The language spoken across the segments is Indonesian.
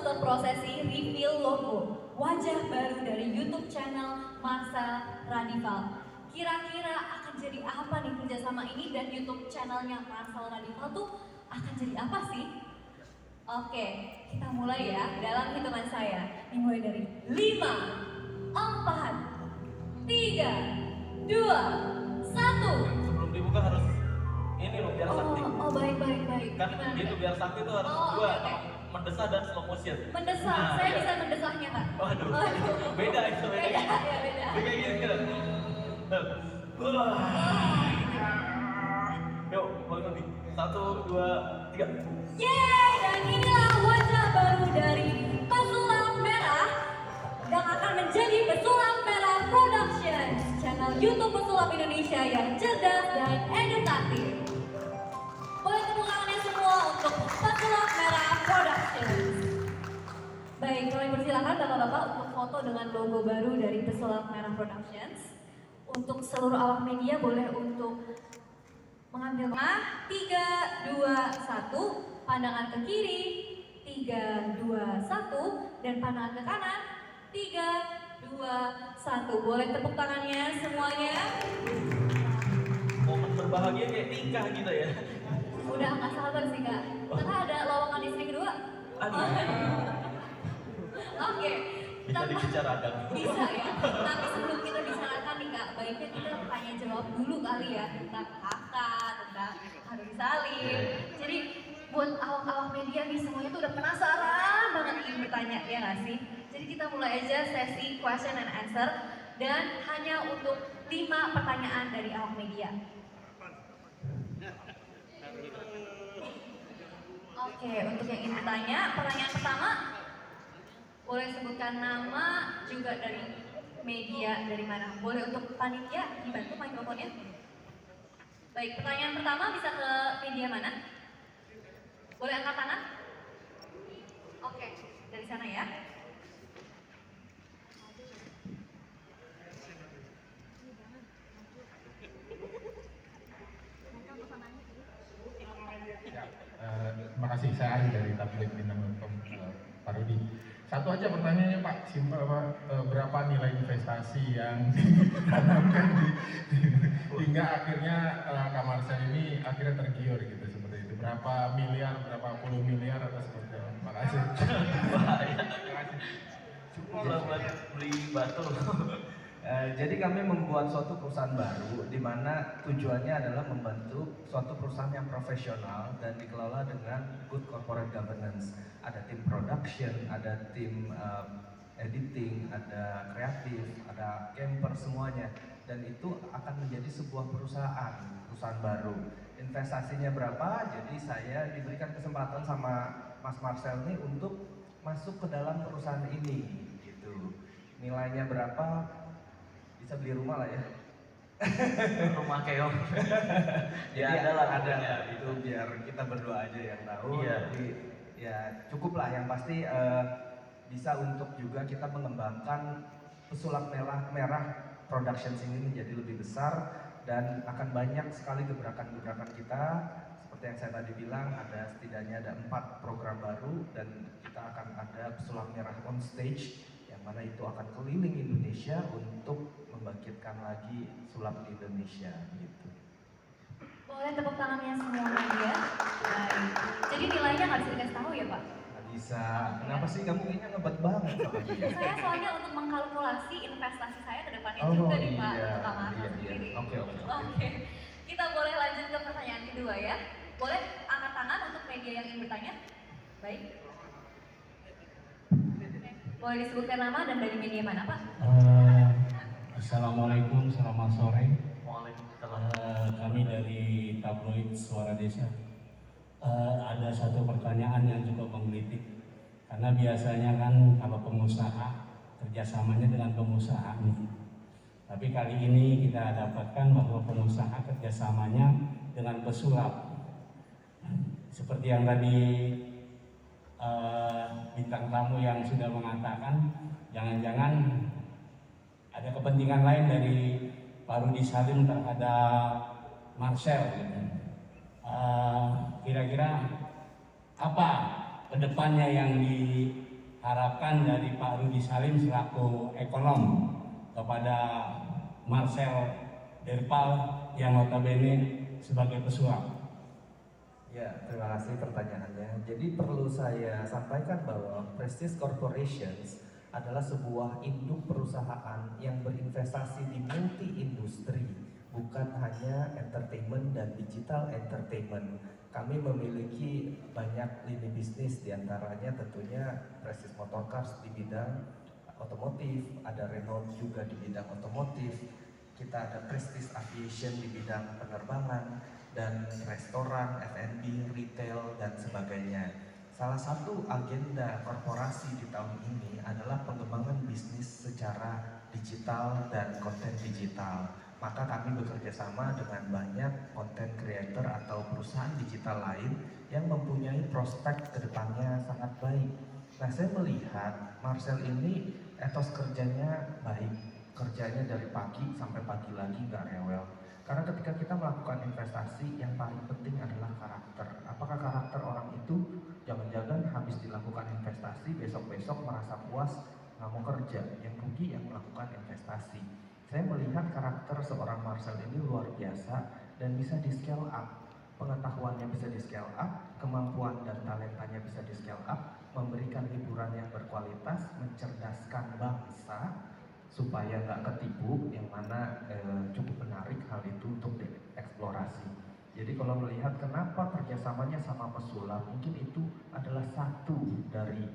untuk prosesi reveal logo wajah baru dari YouTube channel Marcel Radival. Kira-kira akan jadi apa nih kerjasama ini dan YouTube channelnya Marcel Radival tuh akan jadi apa sih? Oke, kita mulai ya dalam hitungan saya. Dimulai dari 5, 4, 3, 2, 1. Sebelum dibuka harus ini loh biar sakti. Oh baik. Kan gitu biar sakti itu harus dua, oke. mendesah dan slow motion. Mendesah, Nah, saya iya. bisa mendesahnya Kak. Waduh, beda itu Beda, ya beda. Kayak gitu. Yuk, balik lagi. 1, 2, 3. Yeay, dan inilah wajah baru dari Pesulap Merah yang akan menjadi Pesulap Merah Productions, channel YouTube Pesulap Indonesia yang cerdas dan edukatif. Boleh tepuk tangannya semua untuk Pesulap Merah Productions. Baik, kami persilakan bapak-bapak untuk foto dengan logo baru dari Pesulap Merah Productions. Untuk seluruh awak media boleh untuk mengambil 3, 2, 1, pandangan ke kiri, 3, 2, 1, dan pandangan ke kanan, 3, 2, 1. Boleh tepuk tangannya semuanya. Momen berbahagia kayak nikah gitu ya. Udah nggak sabar sih Kak, karena ada lowongan istri kedua. Aduh. Oke, Bisa dibicarakan. bisa ya. Tapi sebelum kita bicarakan nih Kak, baiknya kita tanya jawab dulu kali ya tentang kakak, tentang Harun Salim. Jadi buat awak-awak media nih semuanya tuh udah penasaran banget ingin bertanya ya nggak sih? Jadi kita mulai aja sesi question and answer dan hanya untuk 5 pertanyaan dari awak media. Oke, untuk yang ingin bertanya, pertanyaan pertama boleh sebutkan nama juga dari media dari mana. Boleh untuk panitia dibantu mikrofonnya. Baik, pertanyaan pertama bisa ke media mana? Boleh angkat tangan? Oke, dari sana ya. Terima kasih, saya Ari dari tabloid bintang.com, Pak Rudi. Satu aja pertanyaannya Pak, simpel Pak, berapa nilai investasi yang ditanamkan hingga akhirnya Kak Marcel ini akhirnya tergiur gitu seperti itu? Berapa miliar, berapa puluh miliar atau seperti itu? Terima kasih. Cukup lah buat beli batu. Jadi kami membuat suatu perusahaan baru di mana tujuannya adalah membentuk suatu perusahaan yang profesional dan dikelola dengan good corporate governance. Ada tim production, ada tim editing, ada kreatif, ada camper semuanya. Dan itu akan menjadi sebuah perusahaan baru. Investasinya berapa? Jadi saya diberikan kesempatan sama Mas Marcel nih untuk masuk ke dalam perusahaan ini gitu. Nilainya berapa? Bisa beli rumah lah ya. Rumah keong. Ya ada itu biar kita berdua aja yang tahu. Iya. Jadi ya cukup lah, yang pasti bisa untuk juga kita mengembangkan Pesulap Merah Productions ini menjadi lebih besar dan akan banyak sekali gebrakan-gebrakan kita. Seperti yang saya tadi bilang, setidaknya ada 4 program baru dan kita akan ada Pesulap Merah on stage yang mana itu akan keliling Indonesia untuk membangkitkan lagi sulap di Indonesia gitu. Boleh tepuk tangannya semuanya ya. Baik. Jadi nilainya nggak bisa dikasih tahu ya Pak? Nggak bisa. Kenapa sih kamu kayaknya ngebet banget sama dia? Saya soalnya untuk mengkalkulasi investasi saya ke depannya Oh, juga nih Pak, iya, untuk Kak Marcel iya. sendiri. Oke. Oke. Kita boleh lanjut ke pertanyaan kedua ya. Boleh angkat tangan untuk media yang ingin bertanya? Baik. Boleh disebutkan nama dan dari media mana Pak? Assalamualaikum, selamat sore. Waalaikumsalam. Kami dari tabloid Suara Desa. Ada satu pertanyaan yang cukup menggelitik, karena biasanya kan kalau pengusaha kerjasamanya dengan pengusaha nih. Tapi kali ini kita dapatkan bahwa pengusaha kerjasamanya dengan pesulap. Seperti yang tadi bintang tamu yang sudah mengatakan, jangan-jangan ada kepentingan lain dari Pak Rudi Salim terhadap Marcel. Kira-kira apa kedepannya yang harapkan dari Pak Rudi Salim selaku ekonom kepada Marcel Derpal yang notabene sebagai pesulap. Ya, terima kasih pertanyaannya. Jadi perlu saya sampaikan bahwa Prestige Corporations adalah sebuah induk perusahaan yang berinvestasi di multi industri, bukan hanya entertainment dan digital entertainment. Kami memiliki banyak lini bisnis, diantaranya tentunya Prestige Motorcars di bidang otomotif, ada Renault juga di bidang otomotif, kita ada Prestige Aviation di bidang penerbangan, dan restoran, F&B, retail, dan sebagainya. Salah satu agenda korporasi di tahun ini adalah pengembangan bisnis secara digital dan konten digital. Maka kami bekerja sama dengan banyak content creator atau perusahaan digital lain yang mempunyai prospek kedepannya sangat baik. Nah, saya melihat Marcel ini etos kerjanya baik, kerjanya dari pagi sampai pagi lagi nggak rewel. Karena ketika kita melakukan investasi, yang paling penting adalah karakter. Apakah karakter orang itu jangan-jangan habis dilakukan investasi, besok-besok merasa puas, nggak mau kerja, yang rugi yang melakukan investasi. Saya melihat karakter seorang Marcel ini luar biasa dan bisa di scale up. Pengetahuannya bisa di scale up, kemampuan dan talentanya bisa di scale up, memberikan hiburan yang berkualitas, mencerdaskan bangsa, supaya nggak ketipu, yang mana cukup menarik hal itu untuk dieksplorasi. Jadi kalau melihat kenapa kerjasamanya sama pesulap, mungkin itu adalah satu dari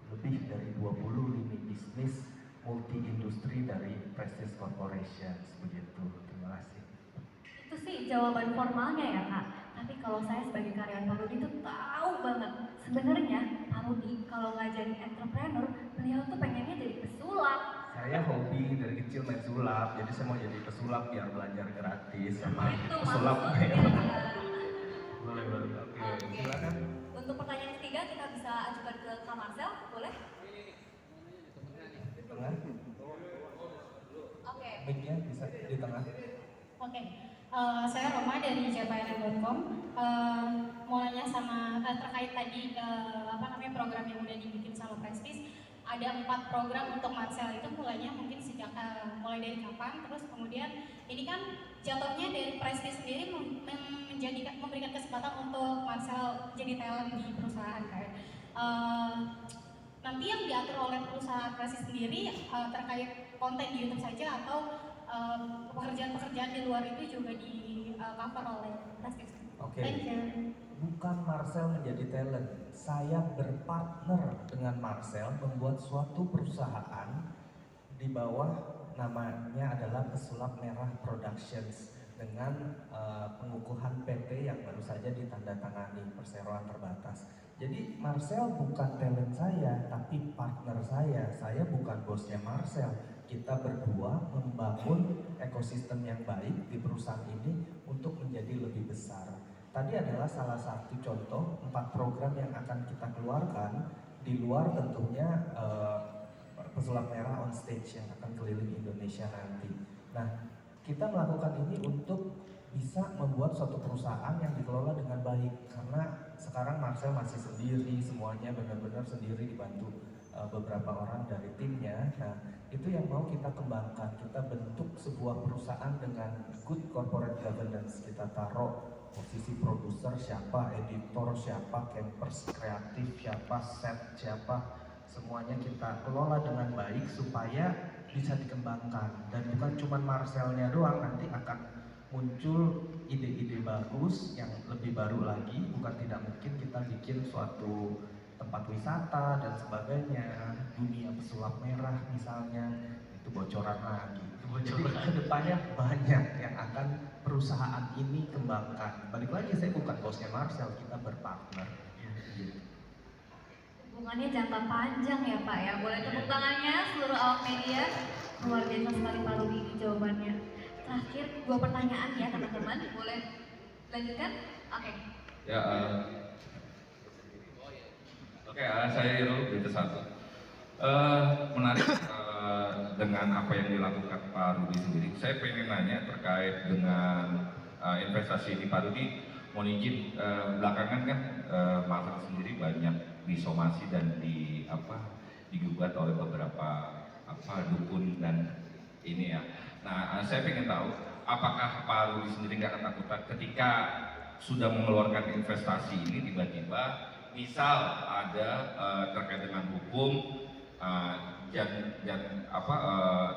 lebih dari 20 lini bisnis multi industri dari Prestige Corporations, begitu. Terima kasih. Itu sih jawaban formalnya ya Kak. Tapi kalau saya sebagai karyawan Pak Rudi itu tahu banget. Sebenarnya Pak Rudi kalau nggak jadi entrepreneur, beliau tuh pengennya jadi pesulap. Saya hobi dari kecil main sulap, jadi saya mau jadi pesulap biar belajar gratis sama Itu pesulap. maksudnya. Boleh, oke, Oke. silakan. Untuk pertanyaan ketiga kita bisa ajukan ke Kak Marcel, boleh? Di tengah, Oke. mic-nya bisa di tengah. Oke, saya Roma dari jpnm.com. Mau nanya sama terkait tadi program yang udah dibikin sama Prestige. Ada 4 program untuk Marcel, itu mulainya mungkin sejak mulai dari kapan? Terus kemudian ini kan jatuhnya dari Prestige sendiri memberikan kesempatan untuk Marcel jadi talent di perusahaan kan. Nanti yang diatur oleh perusahaan Prestige sendiri terkait konten di YouTube saja atau pekerjaan-pekerjaan di luar itu juga di cover oleh Prestige. Oke. Thank you. Bukan Marcel menjadi talent, saya berpartner dengan Marcel membuat suatu perusahaan di bawah namanya adalah Pesulap Merah Productions dengan pengukuhan PT yang baru saja ditandatangani, perseroan terbatas. Jadi Marcel bukan talent saya, tapi partner saya. Saya bukan bosnya Marcel. Kita berdua membangun ekosistem yang baik di perusahaan ini untuk menjadi lebih besar. Tadi adalah salah satu contoh 4 program yang akan kita keluarkan di luar tentunya Pesulap Merah on stage yang akan keliling Indonesia nanti. Nah, kita melakukan ini untuk bisa membuat suatu perusahaan yang dikelola dengan baik, karena sekarang Marcel masih sendiri, semuanya benar-benar sendiri dibantu beberapa orang dari timnya. Nah, itu yang mau kita kembangkan. Kita bentuk sebuah perusahaan dengan good corporate governance. Kita taruh posisi produser siapa, editor siapa, campers kreatif siapa, set siapa, semuanya kita kelola dengan baik supaya bisa dikembangkan. Dan bukan cuma Marcelnya doang, nanti akan muncul ide-ide bagus yang lebih baru lagi. Bukan tidak mungkin kita bikin suatu tempat wisata dan sebagainya, dunia pesulap merah misalnya, itu bocoran lagi. Jadi kedepannya banyak yang akan perusahaan ini kembangkan. Balik lagi, saya bukan bosnya Marcel, kita berpartner. Gitu. Hubungannya jangka panjang ya Pak ya. Boleh tepuk tangannya seluruh awak media. Luar biasa sekali Pak Rudi ini jawabannya. Terakhir 2 pertanyaan ya teman-teman. Boleh lanjutkan? Oke. Ya, saya Irul, Berita 1. Menarik dengan apa yang dilakukan Pak Rudi sendiri. Saya pengen nanya terkait dengan investasi ini Pak Rudi. Mohon izin, belakangan kan Marcel sendiri banyak disomasi dan digugat oleh beberapa dukun dan ini ya. Nah, saya ingin tahu apakah Pak Rudi sendiri nggak ketakutan ketika sudah mengeluarkan investasi ini tiba-tiba misal ada terkait dengan hukum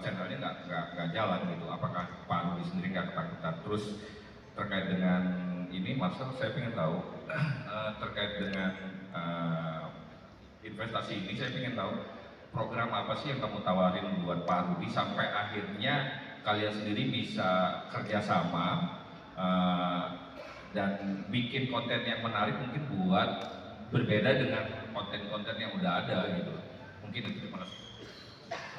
channelnya nggak jalan gitu. Apakah Pak Rudi sendiri nggak ketakutan? Terus terkait dengan ini, Marcel, saya ingin tahu terkait dengan investasi ini, saya ingin tahu program apa sih yang kamu tawarin buat Pak Rudi sampai akhirnya kalian sendiri bisa kerjasama dan bikin konten yang menarik mungkin buat berbeda dengan konten-konten yang udah ada gitu. Mungkin itu terima kasih.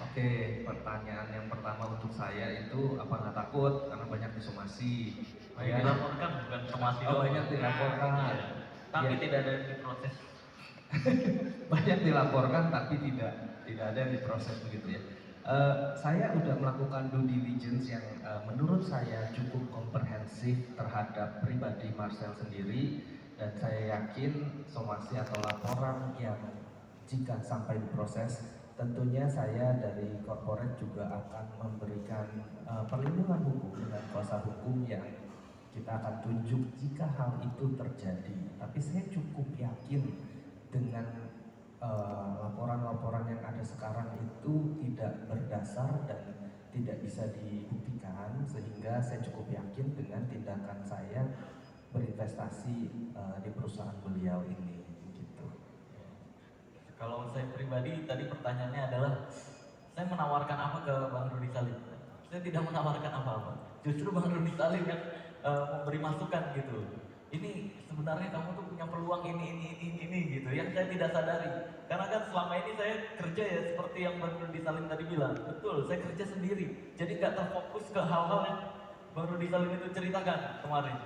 Oke, pertanyaan yang pertama untuk saya itu apa nggak takut karena banyak disomasi? Dilaporkan bukan somasi Oh, doang. banyak dilaporkan. Iya. Tapi Ya. tidak ada di proses. Banyak dilaporkan tapi tidak ada yang diproses begitu ya. Saya udah melakukan due diligence yang menurut saya cukup komprehensif terhadap pribadi Marcel sendiri, dan saya yakin somasi atau laporan yang jika sampai diproses, tentunya saya dari corporate juga akan memberikan perlindungan hukum dengan kuasa hukum yang kita akan tunjuk jika hal itu terjadi. Tapi saya cukup yakin dengan laporan-laporan yang ada sekarang itu tidak berdasar dan tidak bisa dibuktikan, sehingga saya cukup yakin dengan tindakan saya berinvestasi di perusahaan beliau ini gitu. Kalau saya pribadi tadi pertanyaannya adalah saya menawarkan apa ke Bang Rudi Salim? Saya tidak menawarkan apa-apa. Justru Bang Rudi Salim yang memberi masukan gitu. Ini sebenarnya kamu tuh punya peluang ini gitu yang saya tidak sadari. Karena kan selama ini saya kerja ya seperti yang Bang Rudi Salim tadi bilang. Betul, saya kerja sendiri. Jadi nggak terfokus ke hal-hal yang Bang Rudi Salim itu ceritakan kemarin.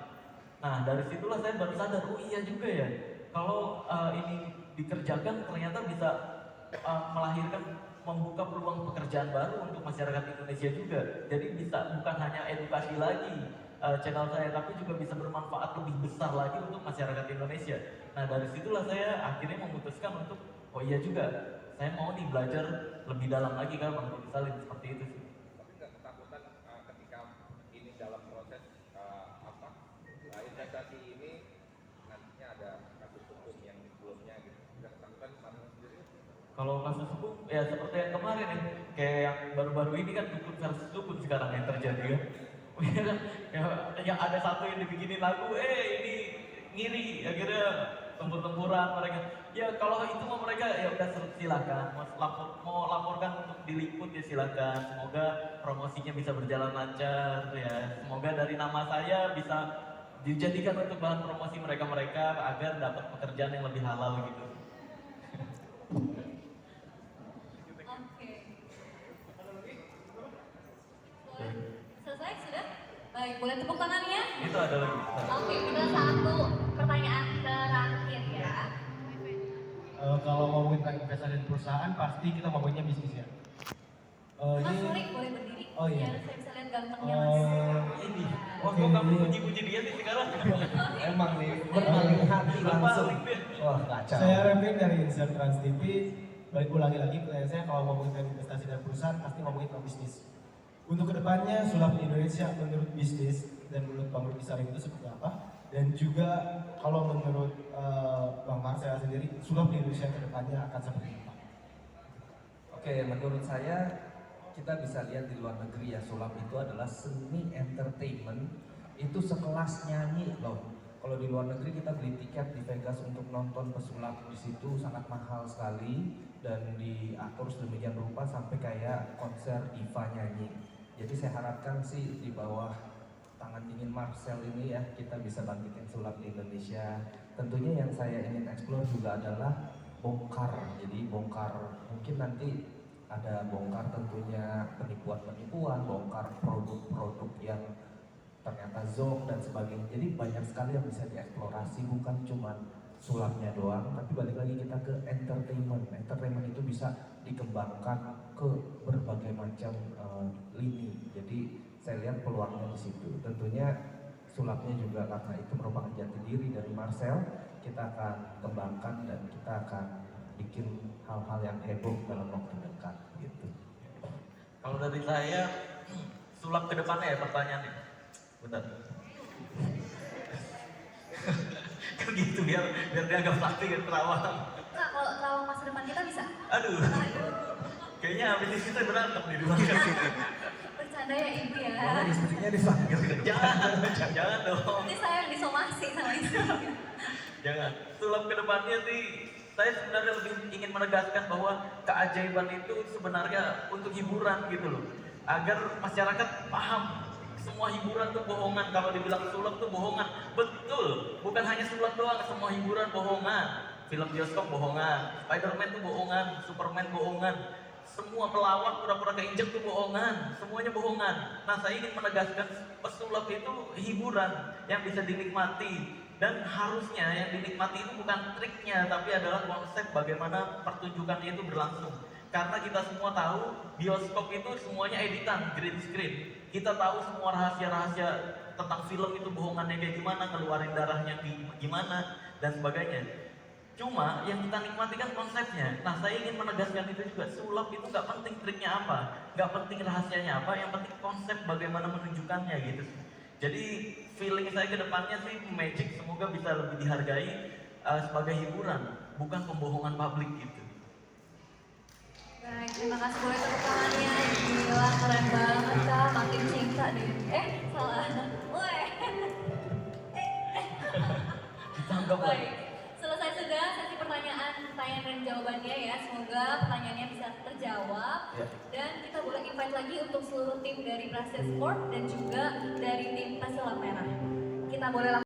Nah dari situlah saya baru sadar, oh iya juga ya. Kalau ini dikerjakan ternyata bisa melahirkan, membuka peluang pekerjaan baru untuk masyarakat Indonesia juga. Jadi bisa bukan hanya edukasi lagi channel saya, tapi juga bisa bermanfaat lebih besar lagi untuk masyarakat Indonesia. Nah dari situlah saya akhirnya memutuskan untuk oh iya juga, saya mau nih belajar lebih dalam lagi kan Bang Rudi Salim, seperti itu sih. Tapi nggak ketakutan ketika ini dalam proses investasi ini nantinya ada kasus hukum yang sebelumnya gitu. Nggak ketakutan sama sendiri? Kalau kasus hukum ya seperti yang kemarin ya, kayak yang baru-baru ini kan dukun versus dukun sekarang yang terjadi kan. Iya kan, yang ada satu yang dibikinin lagu, ini ngiri, akhirnya tempur-tempuran mereka. Ya kalau itu mau mereka ya udah silakan, mau laporkan untuk diliput ya silakan. Semoga promosinya bisa berjalan lancar ya. Semoga dari nama saya bisa dijadikan untuk bahan promosi mereka agar dapat pekerjaan yang lebih halal gitu. Oke. Selesai sudah? Baik, boleh tepuk tangannya? Itu ada lagi. Oke, kita satu pertanyaan terakhir ya. Kalau ngomongin tentang investasi di perusahaan, pasti kita ngomonginnya bisnis ya. Mas Surik boleh berdiri? Oh iya. Biar saya bisa lihat gantengnya Mas. Ini, Oke, kok kamu ini- puji-puji dia sih sekarang? Emang nih berpaling hati langsung. Wah kacau. Saya Revin dari Insert Trans TV. Balik ulangi lagi pertanyaan saya, kalau ngomongin tentang investasi dan perusahaan, pasti ngomongin tentang bisnis. Untuk kedepannya, sulap di Indonesia menurut bisnis dan menurut Bang Rudi Salim itu seperti apa? Dan juga kalau menurut Bang Marcel sendiri, sulap di Indonesia kedepannya akan seperti apa? Oke, menurut saya kita bisa lihat di luar negeri ya, sulap itu adalah seni entertainment, itu sekelas nyanyi loh. Kalau di luar negeri kita beli tiket di Vegas untuk nonton pesulap di situ sangat mahal sekali dan diatur sedemikian rupa sampai kayak konser diva nyanyi. Jadi saya harapkan sih di bawah tangan dingin Marcel ini ya kita bisa bangkitin sulap di Indonesia. Tentunya yang saya ingin eksplor juga adalah bongkar. Jadi bongkar mungkin nanti ada bongkar tentunya penipuan-penipuan, bongkar produk-produk yang ternyata zonk dan sebagainya. Jadi banyak sekali yang bisa dieksplorasi, bukan cuma sulapnya doang, tapi balik lagi kita ke entertainment. Entertainment itu bisa dikembangkan ke berbagai macam lini. Jadi saya lihat peluangnya di situ. Tentunya sulapnya juga karena itu merupakan jati diri dari Marcel, kita akan kembangkan dan kita akan bikin hal-hal yang heboh dalam waktu dekat gitu. Kalau dari saya, sulap ke depannya ya pertanyaannya. Bentar. Kan gitu biar dia agak plastik dan terawang. Kak, kalau terawang masa depan kita bisa? Aduh. Kayaknya habis ini kita berantem di rumah. Bercanda ya ibu ya. Malah istrinya dipanggil ke depan. Jangan dong. Ini saya yang disomasi sama istri. Jangan. Sulap ke depannya sih, saya sebenarnya lebih ingin menegaskan bahwa keajaiban itu sebenarnya untuk hiburan gitu loh. Agar masyarakat paham semua hiburan tuh bohongan. Kalau dibilang sulap tuh bohongan, betul. Bukan hanya sulap doang, semua hiburan bohongan. Film bioskop bohongan, Spiderman tuh bohongan, Superman bohongan, semua pelawak pura-pura keinjek tuh bohongan, semuanya bohongan. Nah, saya ingin menegaskan pesulap itu hiburan yang bisa dinikmati, dan harusnya yang dinikmati itu bukan triknya, tapi adalah konsep bagaimana pertunjukannya itu berlangsung. Karena kita semua tahu bioskop itu semuanya editan, green screen. Kita tahu semua rahasia-rahasia tentang film itu bohongannya kayak gimana, ngeluarin darahnya gimana, dan sebagainya. Cuma yang kita nikmati kan konsepnya. Nah, saya ingin menegaskan itu juga. Sulap itu nggak penting triknya apa, nggak penting rahasianya apa, yang penting konsep bagaimana menunjukkannya gitu. Jadi feeling saya ke depannya sih magic semoga bisa lebih dihargai sebagai hiburan, bukan pembohongan publik gitu. Baik, terima kasih boleh tepuk tangannya. Gila, keren banget Kak, makin cinta deh. Salah. Woi. Ditangkap lagi. Baik, selesai sudah sesi pertanyaan dan jawabannya ya. Semoga pertanyaannya bisa terjawab. Ya. Dan kita boleh invite lagi untuk seluruh tim dari Praset Sport dan juga dari tim Pesulap Merah. Kita boleh